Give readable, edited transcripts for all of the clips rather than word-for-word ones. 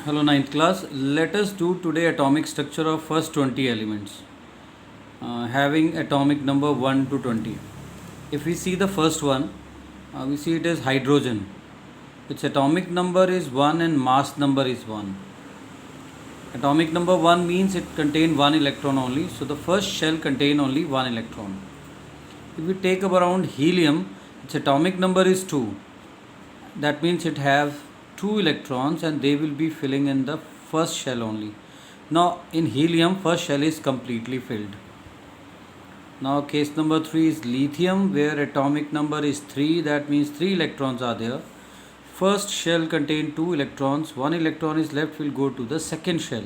Hello ninth class. Let us do today atomic structure of first 20 elements having atomic number 1 to 20. If we see the first one, we see it as hydrogen. Its atomic number is 1 and mass number is 1. Atomic number 1 means it contains 1 electron only. So the first shell contain only 1 electron. If we take up around helium, its atomic number is 2. That means it have 2 electrons and they will be filling in the first shell only. Now in helium, first shell is completely filled. Now case number 3 is lithium, where atomic number is 3. That means 3 electrons are there. First shell contain 2 electrons. 1 electron is left, will go to the second shell.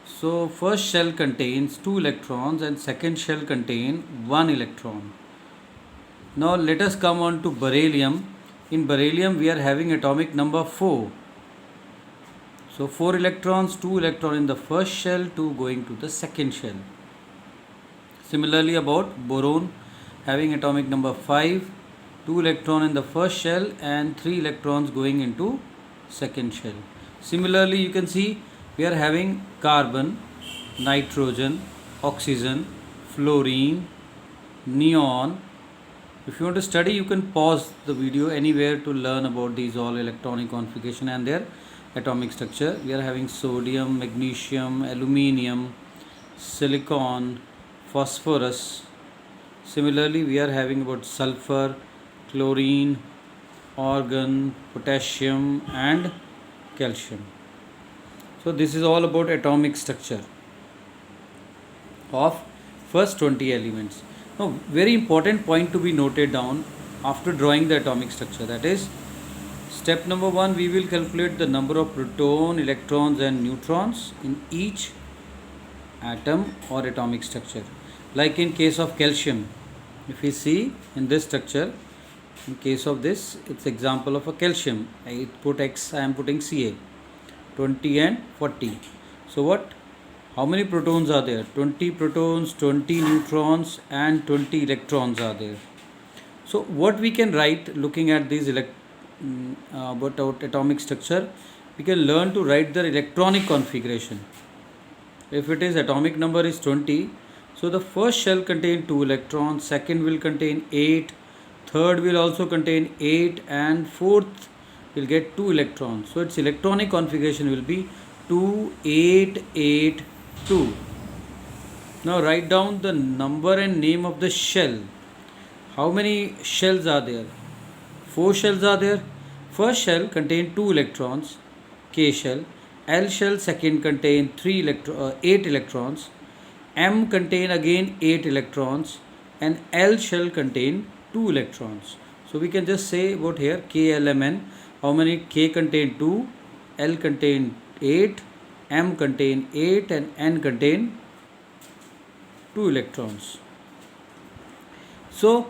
So first shell contains 2 electrons and second shell contain 1 electron. Now let us come on to beryllium. In beryllium we are having atomic number 4. So 4 electrons, 2 electrons in the first shell, 2 going to the second shell. Similarly about boron, having atomic number 5, 2 electrons in the first shell and 3 electrons going into second shell. Similarly you can see we are having carbon, nitrogen, oxygen, fluorine, neon. If you want to study, you can pause the video anywhere to learn about these all electronic configuration and their atomic structure. We are having sodium, magnesium, aluminium, silicon, phosphorus. Similarly, we are having about sulfur, chlorine, argon, potassium and calcium. So this is all about atomic structure of first 20 elements. Now, very important point to be noted down after drawing the atomic structure, that is step number 1, we will calculate the number of proton, electrons and neutrons in each atom or atomic structure. Like in case of calcium, if we see in this structure, in case of this, it's example of a calcium. I put X, I am putting Ca, 20 and 40. So what? How many protons are there? 20 protons, 20 neutrons and 20 electrons are there. So what we can write looking at these about atomic structure, we can learn to write their electronic configuration. If it is atomic number is 20, so the first shell contain 2 electrons, second will contain 8, third will also contain 8 and fourth will get 2 electrons. So its electronic configuration will be 2, 8, 8, 2. Now write down the number and name of the shell. How many shells are there? 4 shells are there. First shell contain 2 electrons, K shell. L shell second contain 8 electrons. M contain again 8 electrons and L shell contain 2 electrons. So we can just say about here KLMN. How many? K contain 2, L contain 8, M contain 8 and N contain 2 electrons. So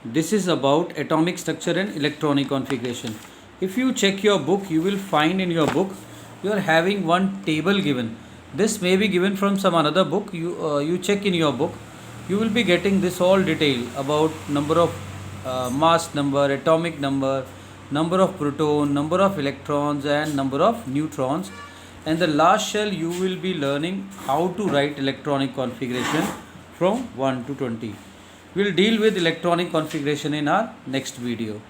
this is about atomic structure and electronic configuration. If you check your book, you will find in your book you are having one table given. This may be given from some another book. You check in your book, you will be getting this all detail about number of mass number, atomic number, number of proton, number of electrons and number of neutrons. And the last shell you will be learning how to write electronic configuration from 1 to 20. We will deal with electronic configuration in our next video.